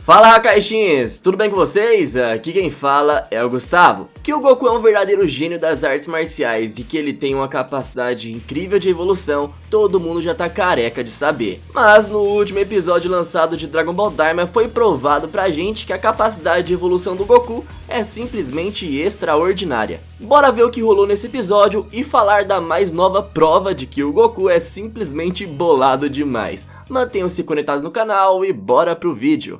Fala, caixinhas! Tudo bem com vocês? Aqui quem fala é o Gustavo. Que o Goku é um verdadeiro gênio das artes marciais e que ele tem uma capacidade incrível de evolução, todo mundo já tá careca de saber. Mas no último episódio lançado de Dragon Ball Daima foi provado pra gente que a capacidade de evolução do Goku é simplesmente extraordinária. Bora ver o que rolou nesse episódio e falar da mais nova prova de que o Goku é simplesmente bolado demais. Mantenham-se conectados no canal e bora pro vídeo.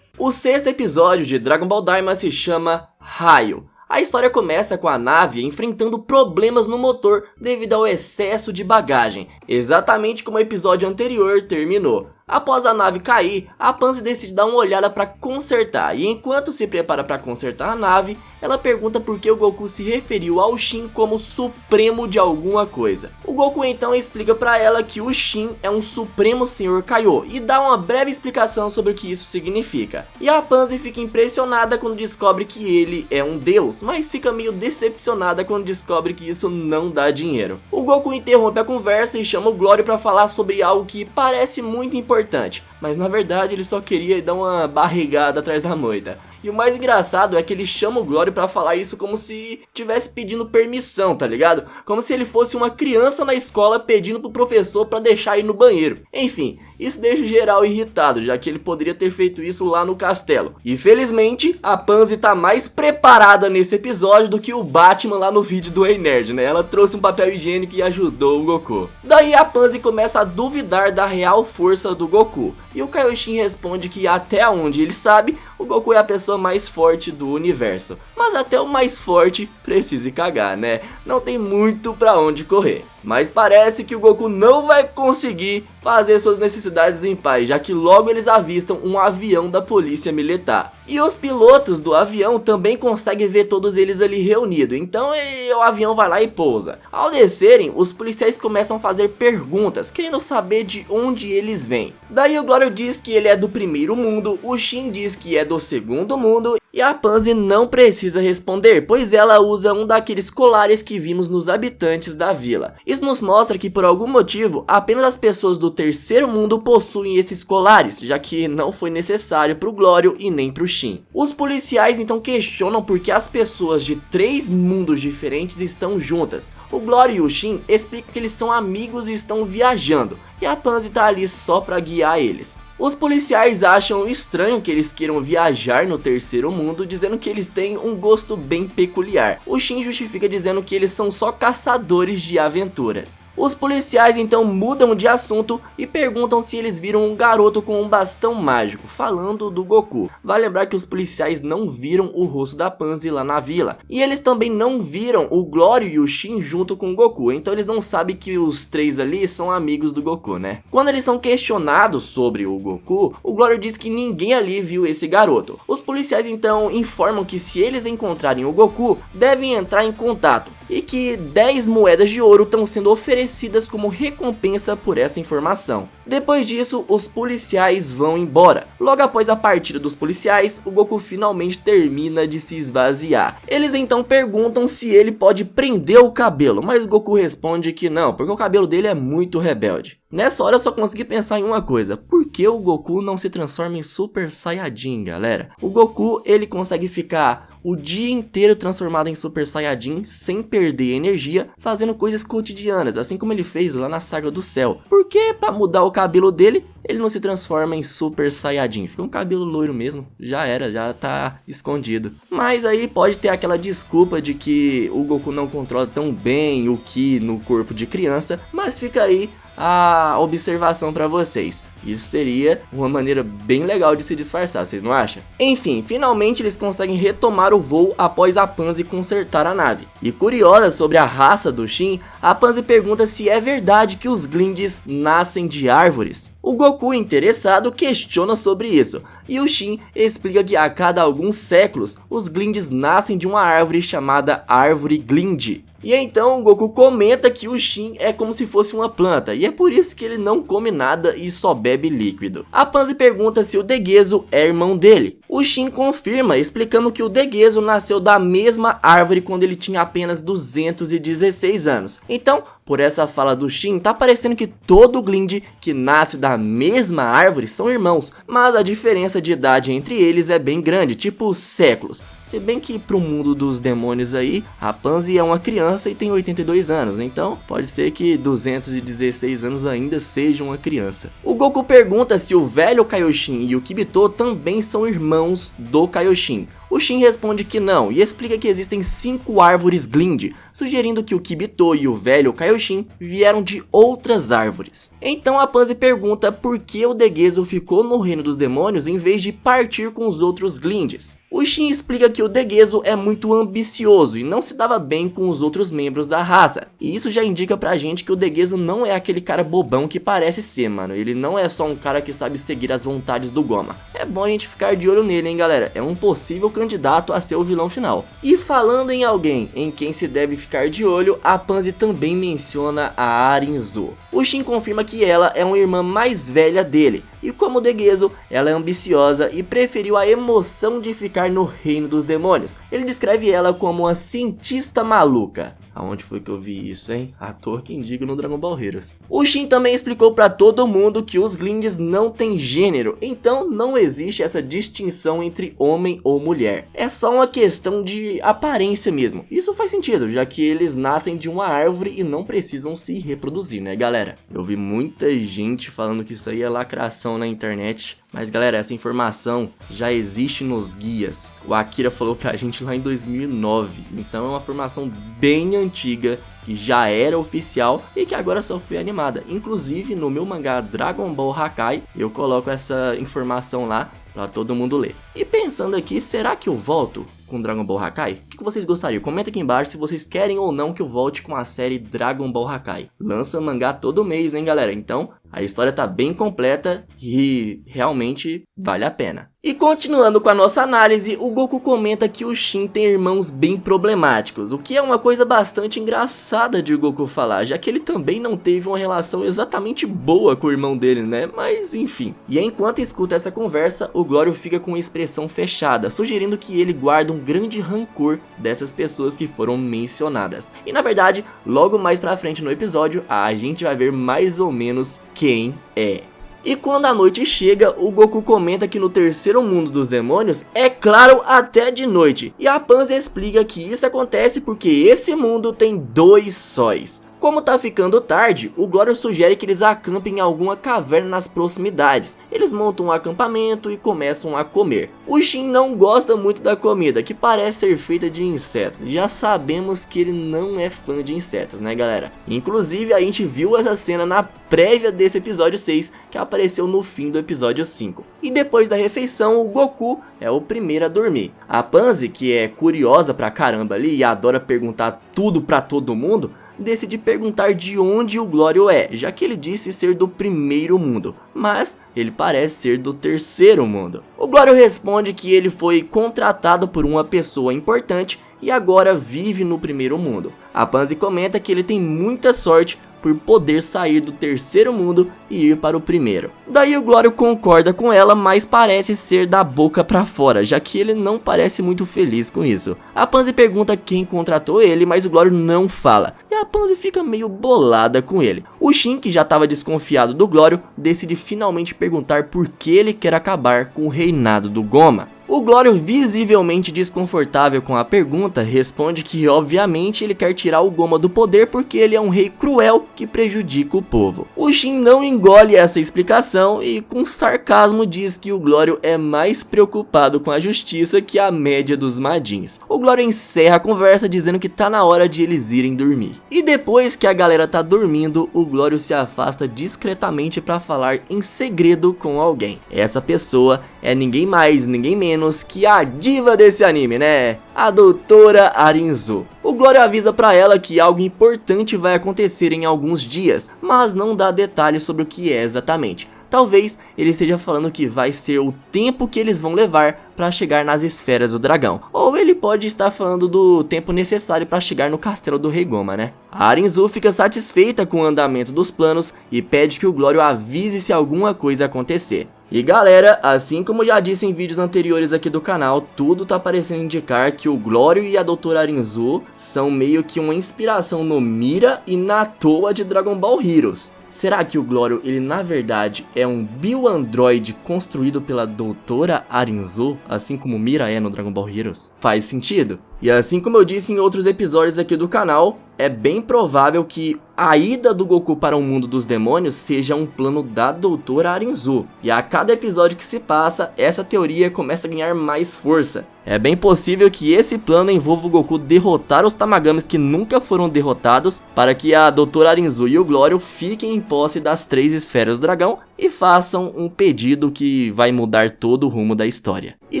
O sexto episódio de Dragon Ball Daima se chama Raio. A história começa com a nave enfrentando problemas no motor devido ao excesso de bagagem, exatamente como o episódio anterior terminou. Após a nave cair, a Pansy decide dar uma olhada para consertar, e enquanto se prepara para consertar a nave, ela pergunta por que o Goku se referiu ao Shin como supremo de alguma coisa. O Goku então explica para ela que o Shin é um supremo senhor Kaiô e dá uma breve explicação sobre o que isso significa. E a Pansy fica impressionada quando descobre que ele é um deus, mas fica meio decepcionada quando descobre que isso não dá dinheiro. O Goku interrompe a conversa e chama o Glório para falar sobre algo que parece muito importante, mas na verdade ele só queria dar uma barrigada atrás da moita. E o mais engraçado é que ele chama o Glório pra falar isso como se tivesse pedindo permissão, tá ligado? Como se ele fosse uma criança na escola pedindo pro professor pra deixar ir no banheiro. Enfim, isso deixa geral irritado, já que ele poderia ter feito isso lá no castelo. E felizmente, a Pansy tá mais preparada nesse episódio do que o Batman lá no vídeo do Ei Nerd, né? Ela trouxe um papel higiênico e ajudou o Goku. Daí a Pansy começa a duvidar da real força do Goku. E o Kaioshin responde que até onde ele sabe, o Goku é a pessoa mais forte do universo. Mas até o mais forte precisa cagar, né? Não tem muito pra onde correr. Mas parece que o Goku não vai conseguir fazer suas necessidades em paz, já que logo eles avistam um avião da polícia militar. E os pilotos do avião também conseguem ver todos eles ali reunidos, então o avião vai lá e pousa. Ao descerem, os policiais começam a fazer perguntas, querendo saber de onde eles vêm. Daí o Glório diz que ele é do primeiro mundo, o Shin diz que é do segundo mundo, e a Pansy não precisa responder, pois ela usa um daqueles colares que vimos nos habitantes da vila. Isso nos mostra que por algum motivo, apenas as pessoas do terceiro mundo possuem esses colares, já que não foi necessário pro Glório e nem pro Shin. Os policiais então questionam por que as pessoas de 3 mundos diferentes estão juntas. O Glório e o Shin explicam que eles são amigos e estão viajando, e a Pansy tá ali só pra guiar eles. Os policiais acham estranho que eles queiram viajar no terceiro mundo, dizendo que eles têm um gosto bem peculiar. O Shin justifica dizendo que eles são só caçadores de aventuras. Os policiais então mudam de assunto e perguntam se eles viram um garoto com um bastão mágico, falando do Goku. Vale lembrar que os policiais não viram o rosto da Pansy lá na vila. E eles também não viram o Glório e o Shin junto com o Goku, então eles não sabem que os 3 ali são amigos do Goku, né? Quando eles são questionados sobre o Goku, o Glório diz que ninguém ali viu esse garoto. Os policiais então informam que se eles encontrarem o Goku, devem entrar em contato e que 10 moedas de ouro estão sendo oferecidas como recompensa por essa informação. Depois disso, os policiais vão embora. Logo após a partida dos policiais, o Goku finalmente termina de se esvaziar. Eles então perguntam se ele pode prender o cabelo, mas o Goku responde que não, porque o cabelo dele é muito rebelde. Nessa hora eu só consegui pensar em uma coisa: por que o Goku não se transforma em Super Saiyajin, galera? O Goku, ele consegue ficar o dia inteiro transformado em Super Saiyajin sem perder energia, fazendo coisas cotidianas, assim como ele fez lá na Saga do Céu. Por que pra mudar o cabelo dele, ele não se transforma em Super Saiyajin? Fica um cabelo loiro mesmo, já era, já tá escondido. Mas aí pode ter aquela desculpa de que o Goku não controla tão bem o Ki no corpo de criança, mas fica aí a observação pra vocês. Isso seria uma maneira bem legal de se disfarçar, vocês não acham? Enfim, finalmente eles conseguem retomar o voo após a Pansy consertar a nave. E curiosa sobre a raça do Shin, a Pansy pergunta se é verdade que os Glindes nascem de árvores. O Goku, interessado, questiona sobre isso, e o Shin explica que a cada alguns séculos, os Glindes nascem de uma árvore chamada Árvore Glinde. E então o Goku comenta que o Shin é como se fosse uma planta, e é por isso que ele não come nada e só bebe líquido. A Pansy pergunta se o Deguezo é irmão dele. O Shin confirma, explicando que o Deguezo nasceu da mesma árvore quando ele tinha apenas 216 anos. Então, por essa fala do Shin, tá parecendo que todo Glinde que nasce da mesma árvore são irmãos, mas a diferença de idade entre eles é bem grande, tipo séculos. Se bem que pro mundo dos demônios aí, a Pansy é uma criança e tem 82 anos, então pode ser que 216 anos ainda seja uma criança. O Goku pergunta se o velho Kaioshin e o Kibito também são irmãos do Kaioshin. O Shin responde que não e explica que existem 5 árvores Glinde, sugerindo que o Kibito e o velho Kaioshin vieram de outras árvores. Então a Pansy pergunta por que o Deguezo ficou no reino dos demônios em vez de partir com os outros Glindes. O Shin explica que o Deguezo é muito ambicioso e não se dava bem com os outros membros da raça. E isso já indica pra gente que o Deguezo não é aquele cara bobão que parece ser, mano. Ele não é só um cara que sabe seguir as vontades do Goma. É bom a gente ficar de olho nele, hein, galera. É um possível candidato a ser o vilão final. E falando em alguém em quem se deve ficar de olho, a Pansy também menciona a Arinzo. O Shin confirma que ela é uma irmã mais velha dele. E como Deguezo, ela é ambiciosa e preferiu a emoção de ficar no reino dos demônios. Ele descreve ela como uma cientista maluca. Aonde foi que eu vi isso, hein? Ator quem diga no Dragon Ball Heroes. O Shin também explicou pra todo mundo que os Glindes não têm gênero, então não existe essa distinção entre homem ou mulher. É só uma questão de aparência mesmo. Isso faz sentido, já que eles nascem de uma árvore e não precisam se reproduzir, né, galera? Eu vi muita gente falando que isso aí é lacração na internet. Mas galera, essa informação já existe nos guias. O Akira falou pra gente lá em 2009. Então é uma informação bem antiga, que já era oficial e que agora só foi animada. Inclusive no meu mangá Dragon Ball Hakai, eu coloco essa informação lá pra todo mundo ler. E pensando aqui, será que eu volto com Dragon Ball Hakai? O que vocês gostariam? Comenta aqui embaixo se vocês querem ou não que eu volte com a série Dragon Ball Hakai. Lança mangá todo mês, hein, galera? Então a história tá bem completa e realmente vale a pena. E continuando com a nossa análise, o Goku comenta que o Shin tem irmãos bem problemáticos, o que é uma coisa bastante engraçada de o Goku falar, já que ele também não teve uma relação exatamente boa com o irmão dele, né? Mas enfim. E enquanto escuta essa conversa, o Glório fica com uma expressão fechada, sugerindo que ele guarda um grande rancor dessas pessoas que foram mencionadas. E na verdade, logo mais pra frente no episódio, a gente vai ver mais ou menos quem é. E quando a noite chega, o Goku comenta que no terceiro mundo dos demônios é claro até de noite. E a Pansy explica que isso acontece porque esse mundo tem 2 sóis. Como tá ficando tarde, o Glório sugere que eles acampem em alguma caverna nas proximidades. Eles montam um acampamento e começam a comer. O Shin não gosta muito da comida, que parece ser feita de insetos. Já sabemos que ele não é fã de insetos, né, galera? Inclusive, a gente viu essa cena na prévia desse episódio 6, que apareceu no fim do episódio 5. E depois da refeição, o Goku é o primeiro a dormir. A Pansy, que é curiosa pra caramba ali e adora perguntar tudo pra todo mundo, decide perguntar de onde o Glório é, já que ele disse ser do primeiro mundo, mas ele parece ser do terceiro mundo. O Glório responde que ele foi contratado por uma pessoa importante e agora vive no primeiro mundo. A Pansy comenta que ele tem muita sorte por poder sair do terceiro mundo e ir para o primeiro. Daí o Glório concorda com ela, mas parece ser da boca pra fora, já que ele não parece muito feliz com isso. A Pansy pergunta quem contratou ele, mas o Glório não fala, e a Pansy fica meio bolada com ele. O Shin, que já estava desconfiado do Glório, decide finalmente perguntar por que ele quer acabar com o reinado do Goma. O Glório, visivelmente desconfortável com a pergunta, responde que obviamente ele quer tirar o Goma do poder porque ele é um rei cruel que prejudica o povo. O Shin não engole essa explicação e com sarcasmo diz que o Glório é mais preocupado com a justiça que a média dos Majins. O Glório encerra a conversa dizendo que tá na hora de eles irem dormir. E depois que a galera tá dormindo, o Glório se afasta discretamente para falar em segredo com alguém. Essa pessoa é ninguém mais, ninguém menos que a diva desse anime, né? A doutora Arinzo. O Glório avisa pra ela que algo importante vai acontecer em alguns dias, mas não dá detalhes sobre o que é exatamente. talvez ele esteja falando que vai ser o tempo que eles vão levar para chegar nas esferas do dragão. Ou ele pode estar falando do tempo necessário para chegar no castelo do Rei Goma, né? A Arinzu fica satisfeita com o andamento dos planos e pede que o Glório avise se alguma coisa acontecer. E galera, assim como já disse em vídeos anteriores aqui do canal, tudo tá parecendo indicar que o Glório e a Doutora Arinzu são meio que uma inspiração no Mira e na Toa de Dragon Ball Heroes. Será que o Glório, ele na verdade é um bio-android construído pela Doutora Arinzu, assim como Mira é no Dragon Ball Heroes? Faz sentido? E assim como eu disse em outros episódios aqui do canal, é bem provável que a ida do Goku para o mundo dos demônios seja um plano da Doutora Arinzu. E a cada episódio que se passa, essa teoria começa a ganhar mais força. É bem possível que esse plano envolva o Goku derrotar os Tamagamis que nunca foram derrotados, para que a Doutora Arinzu e o Glório fiquem em posse das 3 esferas do dragão e façam um pedido que vai mudar todo o rumo da história. E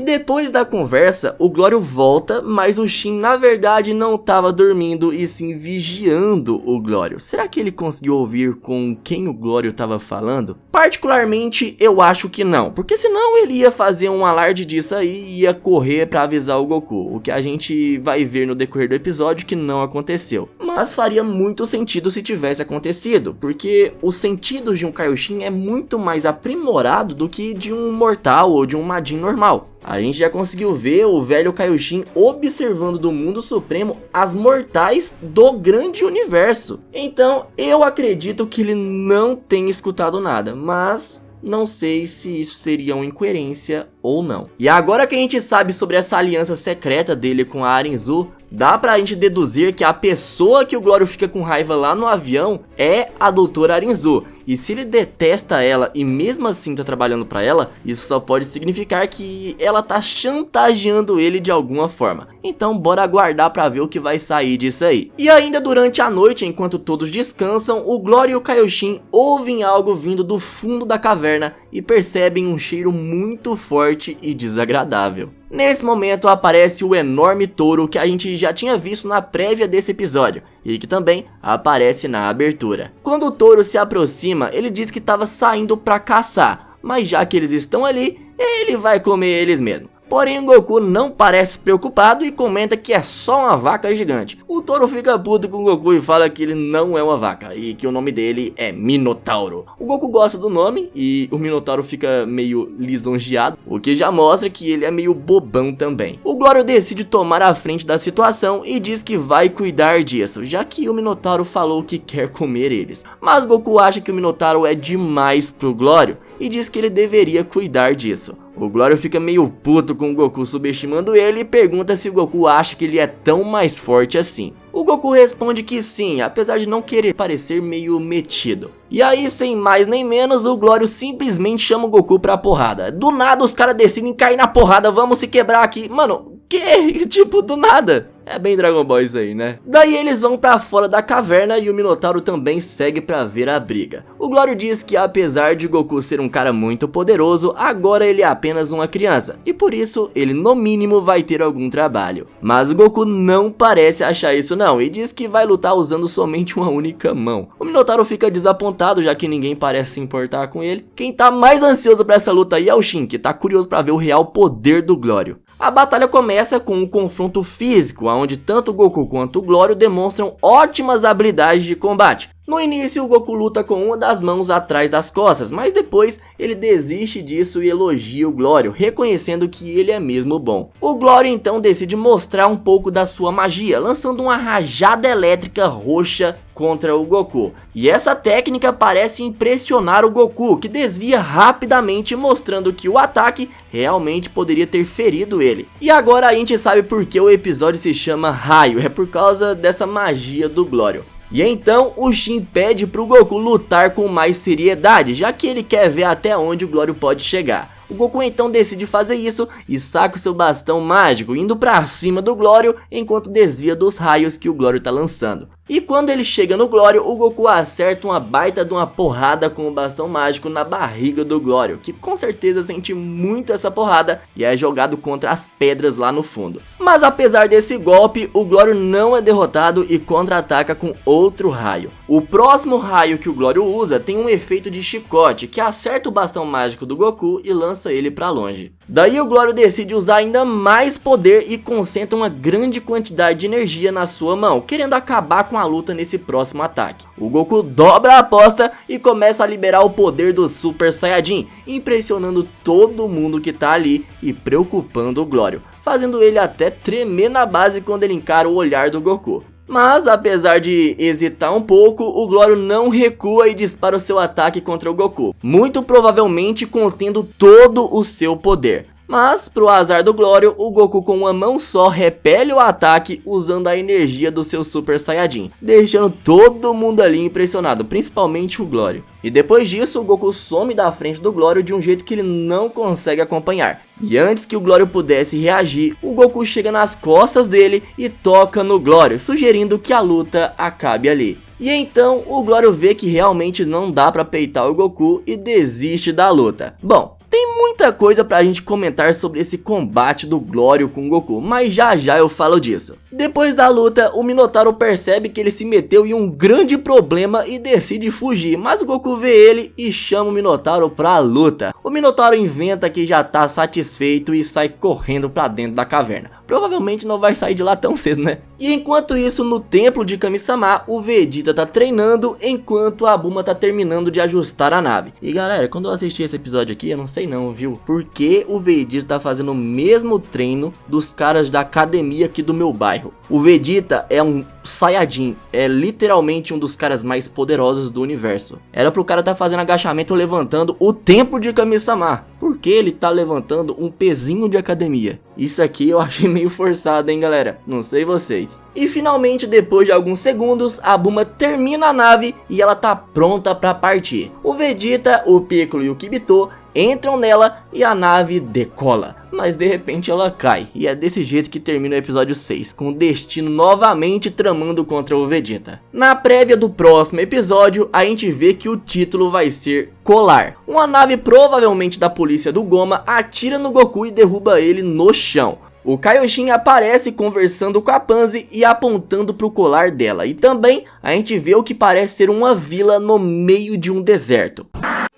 depois da conversa, o Glório volta, mas o Shin na verdade não estava dormindo e sim vigiando o Glório. Será que ele conseguiu ouvir com quem o Glório estava falando? Particularmente eu acho que não, porque senão ele ia fazer um alarde disso aí e ia correr para avisar o Goku, o que a gente vai ver no decorrer do episódio que não aconteceu. Mas faria muito sentido se tivesse acontecido, porque os sentidos de um Kaioshin é muito mais aprimorado do que de um mortal ou de um Majin normal. A gente já conseguiu ver o velho Kaioshin observando do mundo supremo as mortais do grande universo. Então eu acredito que ele não tenha escutado nada, mas não sei se isso seria uma incoerência ou não. E agora que a gente sabe sobre essa aliança secreta dele com a Arinzu, dá pra gente deduzir que a pessoa que o Glório fica com raiva lá no avião é a Doutora Arinzu. E se ele detesta ela e mesmo assim tá trabalhando pra ela, isso só pode significar que ela tá chantageando ele de alguma forma. Então bora aguardar pra ver o que vai sair disso aí. E ainda durante a noite, enquanto todos descansam, o Glório e o Kaioshin ouvem algo vindo do fundo da caverna e percebem um cheiro muito forte e desagradável. Nesse momento aparece o enorme touro que a gente já tinha visto na prévia desse episódio e que também aparece na abertura. Quando o touro se aproxima, ele diz que estava saindo para caçar, mas já que eles estão ali, ele vai comer eles mesmo. Porém, o Goku não parece preocupado e comenta que é só uma vaca gigante. O touro fica puto com o Goku e fala que ele não é uma vaca e que o nome dele é Minotauro. O Goku gosta do nome e o Minotauro fica meio lisonjeado, o que já mostra que ele é meio bobão também. O Glório decide tomar a frente da situação e diz que vai cuidar disso, já que o Minotauro falou que quer comer eles. Mas Goku acha que o Minotauro é demais pro Glório e diz que ele deveria cuidar disso. O Glório fica meio puto com o Goku subestimando ele e pergunta se o Goku acha que ele é tão mais forte assim. O Goku responde que sim, apesar de não querer parecer meio metido. E aí, sem mais nem menos, o Glório simplesmente chama o Goku pra porrada. Do nada os caras decidem cair na porrada, vamos se quebrar aqui. Mano, que? Tipo, do nada. É bem Dragon Ball isso aí, né? Daí eles vão pra fora da caverna e o Minotauro também segue pra ver a briga. O Glório diz que apesar de Goku ser um cara muito poderoso, agora ele é apenas uma criança. E por isso, ele no mínimo vai ter algum trabalho. Mas o Goku não parece achar isso não e diz que vai lutar usando somente uma única mão. O Minotauro fica desapontado já que ninguém parece se importar com ele. Quem tá mais ansioso pra essa luta aí é o Shin, que tá curioso pra ver o real poder do Glório. A batalha começa com um confronto físico, onde tanto o Goku quanto o Glório demonstram ótimas habilidades de combate. No início, o Goku luta com uma das mãos atrás das costas, mas depois ele desiste disso e elogia o Glório, reconhecendo que ele é mesmo bom. O Glório então decide mostrar um pouco da sua magia, lançando uma rajada elétrica roxa contra o Goku. E essa técnica parece impressionar o Goku, que desvia rapidamente, mostrando que o ataque realmente poderia ter ferido ele. E agora a gente sabe por que o episódio se chama Raio, é por causa dessa magia do Glório. E então o Shin pede pro Goku lutar com mais seriedade, já que ele quer ver até onde o Glório pode chegar. O Goku então decide fazer isso e saca o seu bastão mágico, indo pra cima do Glório enquanto desvia dos raios que o Glório tá lançando. E quando ele chega no Glório, o Goku acerta uma baita de uma porrada com o bastão mágico na barriga do Glório, que com certeza sente muito essa porrada e é jogado contra as pedras lá no fundo. Mas apesar desse golpe, o Glório não é derrotado e contra-ataca com outro raio. O próximo raio que o Glório usa tem um efeito de chicote, que acerta o bastão mágico do Goku e lança ele pra longe. Daí o Glório decide usar ainda mais poder e concentra uma grande quantidade de energia na sua mão, querendo acabar com a luta nesse próximo ataque. O Goku dobra a aposta e começa a liberar o poder do Super Saiyajin, impressionando todo mundo que tá ali e preocupando o Glório, fazendo ele até tremer na base quando ele encara o olhar do Goku. Mas apesar de hesitar um pouco, o Glório não recua e dispara o seu ataque contra o Goku, muito provavelmente contendo todo o seu poder. Mas, pro azar do Glório, o Goku com uma mão só repele o ataque usando a energia do seu Super Saiyajin, deixando todo mundo ali impressionado, principalmente o Glório. E depois disso, o Goku some da frente do Glório de um jeito que ele não consegue acompanhar. E antes que o Glório pudesse reagir, o Goku chega nas costas dele e toca no Glório, sugerindo que a luta acabe ali. E então, o Glório vê que realmente não dá pra peitar o Goku e desiste da luta. Bom, tem muita coisa pra gente comentar sobre esse combate do Glório com o Goku, mas já eu falo disso. Depois da luta, o Minotauro percebe que ele se meteu em um grande problema e decide fugir, mas o Goku vê ele e chama o Minotauro pra luta. O Minotauro inventa que já tá satisfeito e sai correndo pra dentro da caverna. Provavelmente não vai sair de lá tão cedo, né? E enquanto isso, no templo de Kami-sama, o Vegeta tá treinando enquanto a Bulma tá terminando de ajustar a nave. E galera, quando eu assisti esse episódio aqui, eu não sei não, viu? Porque o Vegeta tá fazendo o mesmo treino dos caras da academia aqui do meu bairro. O Vegeta é um Saiyajin, é literalmente um dos caras mais poderosos do universo. Era pro cara tá fazendo agachamento levantando o templo de Kami-sama. Por que ele tá levantando um pezinho de academia? Isso aqui eu achei meio forçado, hein, galera? Não sei vocês. E finalmente, depois de alguns segundos, a Bulma termina a nave e ela tá pronta pra partir. O Vegeta, o Piccolo e o Kibito entram nela e a nave decola. Mas de repente ela cai. E é desse jeito que termina o episódio 6, com o Destino novamente tramando contra o Vegeta. Na prévia do próximo episódio, a gente vê que o título vai ser Colar. Uma nave provavelmente da polícia do Goma atira no Goku e derruba ele no chão. O Kaioshin aparece conversando com a Pansy e apontando para o colar dela. E também a gente vê o que parece ser uma vila no meio de um deserto.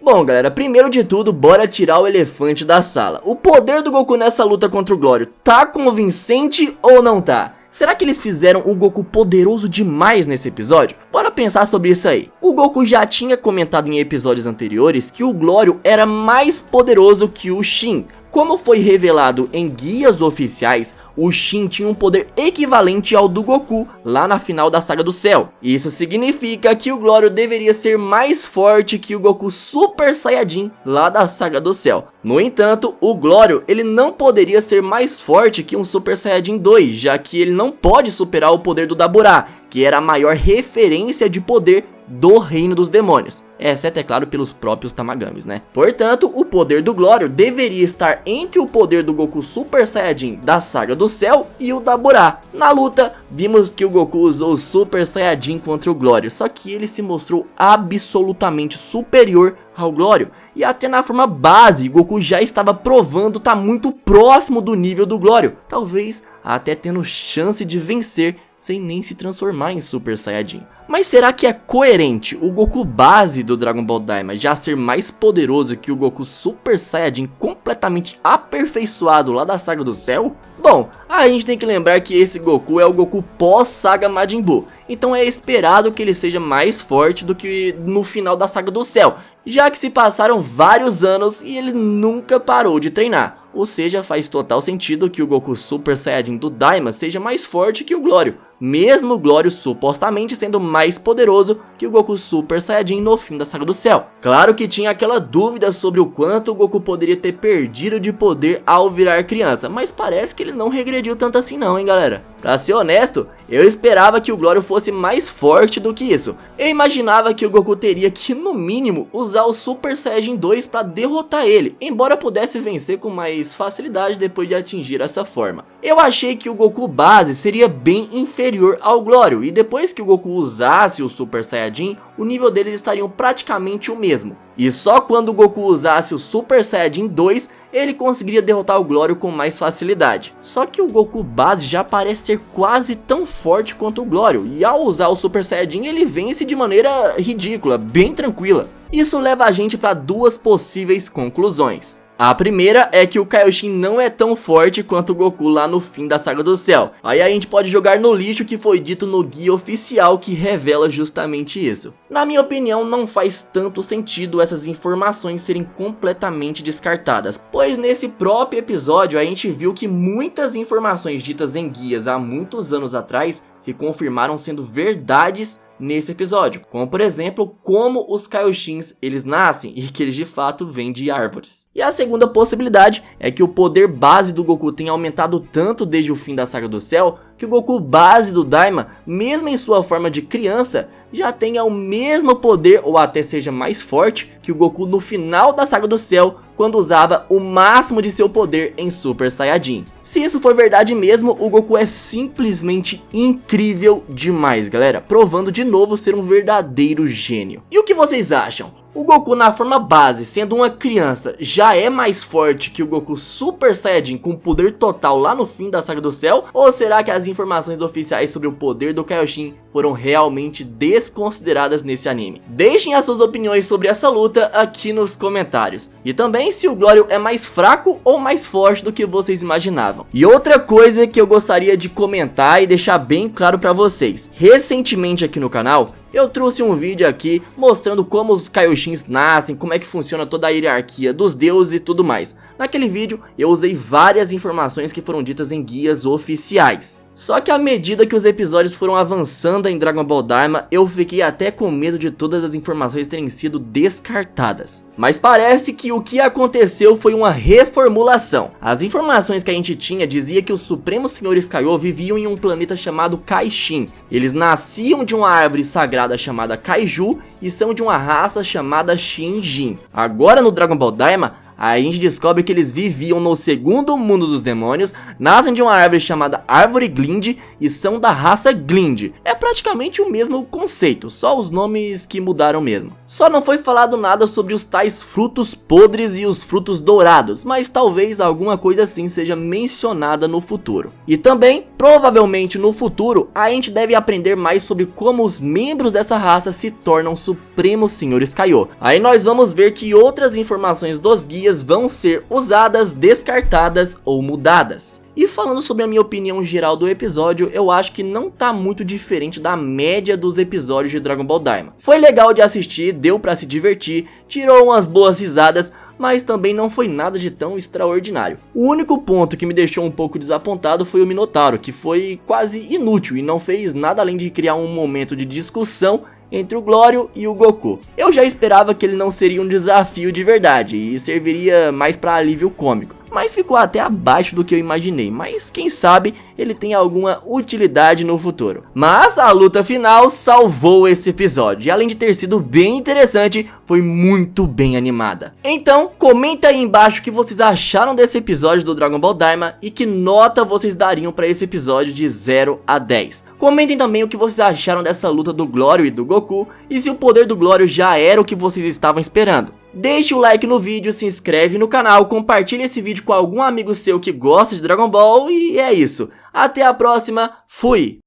Bom galera, primeiro de tudo, bora tirar o elefante da sala. O poder do Goku nessa luta contra o Glório tá convincente ou não tá? Será que eles fizeram o Goku poderoso demais nesse episódio? Bora pensar sobre isso aí. O Goku já tinha comentado em episódios anteriores que o Glório era mais poderoso que o Shin. Como foi revelado em guias oficiais, o Shin tinha um poder equivalente ao do Goku lá na final da Saga do Céu. Isso significa que o Glório deveria ser mais forte que o Goku Super Saiyajin lá da Saga do Céu. No entanto, o Glório ele não poderia ser mais forte que um Super Saiyajin 2, já que ele não pode superar o poder do Dabura, que era a maior referência de poder do reino dos demônios, exceto é claro pelos próprios Tamagamis, né? Portanto, o poder do Glório deveria estar entre o poder do Goku Super Saiyajin da Saga do Céu e o Dabura. Na luta, vimos que o Goku usou o Super Saiyajin contra o Glório, só que ele se mostrou absolutamente superior ao Glório, e até na forma base, Goku já estava provando estar muito próximo do nível do Glório, talvez até tendo chance de vencer sem nem se transformar em Super Saiyajin. Mas será que é coerente o Goku base do Dragon Ball Daima já ser mais poderoso que o Goku Super Saiyajin completamente aperfeiçoado lá da Saga do Céu? Bom, a gente tem que lembrar que esse Goku é o Goku pós-Saga Majin Buu, então é esperado que ele seja mais forte do que no final da Saga do Céu, já que se passaram vários anos e ele nunca parou de treinar. Ou seja, faz total sentido que o Goku Super Saiyajin do Daima seja mais forte que o Glório. mesmo o Glório supostamente sendo mais poderoso que o Goku Super Saiyajin no fim da Saga do Céu. Claro que tinha aquela dúvida sobre o quanto o Goku poderia ter perdido de poder ao virar criança, mas parece que ele não regrediu tanto assim não, hein galera. Pra ser honesto, eu esperava que o Glório fosse mais forte do que isso. Eu imaginava que o Goku teria que, no mínimo, usar o Super Saiyajin 2 pra derrotar ele, embora pudesse vencer com mais facilidade depois de atingir essa forma. Eu achei que o Goku base seria bem inferior ao Glório, e depois que o Goku usasse o Super Saiyajin, o nível deles estariam praticamente o mesmo. E só quando o Goku usasse o Super Saiyajin 2, ele conseguiria derrotar o Glório com mais facilidade. Só que o Goku base já parece ser quase tão forte quanto o Glório, e ao usar o Super Saiyajin ele vence de maneira ridícula, bem tranquila. Isso leva a gente para duas possíveis conclusões. A primeira é que o Kaioshin não é tão forte quanto o Goku lá no fim da Saga do Céu. Aí a gente pode jogar no lixo o que foi dito no guia oficial que revela justamente isso. Na minha opinião, não faz tanto sentido essas informações serem completamente descartadas, pois nesse próprio episódio a gente viu que muitas informações ditas em guias há muitos anos atrás se confirmaram sendo verdades nesse episódio, como por exemplo, como os Kaioshins eles nascem e que eles de fato vêm de árvores. E a segunda possibilidade é que o poder base do Goku tenha aumentado tanto desde o fim da Saga do Céu, que o Goku base do Daima, mesmo em sua forma de criança, já tenha o mesmo poder ou até seja mais forte que o Goku no final da Saga do Céu, quando usava o máximo de seu poder em Super Saiyajin. Se isso for verdade mesmo, o Goku é simplesmente incrível demais, galera, provando de novo ser um verdadeiro gênio. E o que vocês acham? O Goku na forma base, sendo uma criança, já é mais forte que o Goku Super Saiyajin com poder total lá no fim da Saga do Céu? Ou será que as informações oficiais sobre o poder do Kaioshin foram realmente desconsideradas nesse anime? Deixem as suas opiniões sobre essa luta aqui nos comentários. E também se o Glório é mais fraco ou mais forte do que vocês imaginavam. E outra coisa que eu gostaria de comentar e deixar bem claro pra vocês. Recentemente aqui no canal, eu trouxe um vídeo aqui mostrando como os Kaioshins nascem, como é que funciona toda a hierarquia dos deuses e tudo mais. Naquele vídeo eu usei várias informações que foram ditas em guias oficiais. Só que à medida que os episódios foram avançando em Dragon Ball Daima, eu fiquei até com medo de todas as informações terem sido descartadas. Mas parece que o que aconteceu foi uma reformulação. As informações que a gente tinha dizia que os Supremos Senhores Kaiô viviam em um planeta chamado Kaishin. Eles nasciam de uma árvore sagrada chamada Kaiju e são de uma raça chamada Shinjin. Agora no Dragon Ball Daima, a gente descobre que eles viviam no segundo mundo dos demônios, nascem de uma árvore chamada Árvore Glind e são da raça Glind. É praticamente o mesmo conceito, só os nomes que mudaram mesmo. Só não foi falado nada sobre os tais frutos podres e os frutos dourados, mas talvez alguma coisa assim seja mencionada no futuro. E também, provavelmente no futuro, a gente deve aprender mais sobre como os membros dessa raça se tornam Supremos Senhores Kaiô. Aí nós vamos ver que outras informações dos guias vão ser usadas, descartadas ou mudadas. E falando sobre a minha opinião geral do episódio, eu acho que não tá muito diferente da média dos episódios de Dragon Ball Daima. Foi legal de assistir, deu pra se divertir, tirou umas boas risadas, mas também não foi nada de tão extraordinário. O único ponto que me deixou um pouco desapontado foi o Minotauro, que foi quase inútil e não fez nada além de criar um momento de discussão entre o Glório e o Goku. Eu já esperava que ele não seria um desafio de verdade e serviria mais para alívio cômico, mas ficou até abaixo do que eu imaginei, mas quem sabe ele tem alguma utilidade no futuro. Mas a luta final salvou esse episódio e além de ter sido bem interessante, foi muito bem animada. Então comenta aí embaixo o que vocês acharam desse episódio do Dragon Ball Daima e que nota vocês dariam para esse episódio de 0 a 10. Comentem também o que vocês acharam dessa luta do Glório e do Goku e se o poder do Glório já era o que vocês estavam esperando. Deixe o like no vídeo, se inscreve no canal, compartilhe esse vídeo com algum amigo seu que gosta de Dragon Ball e é isso. Até a próxima, fui!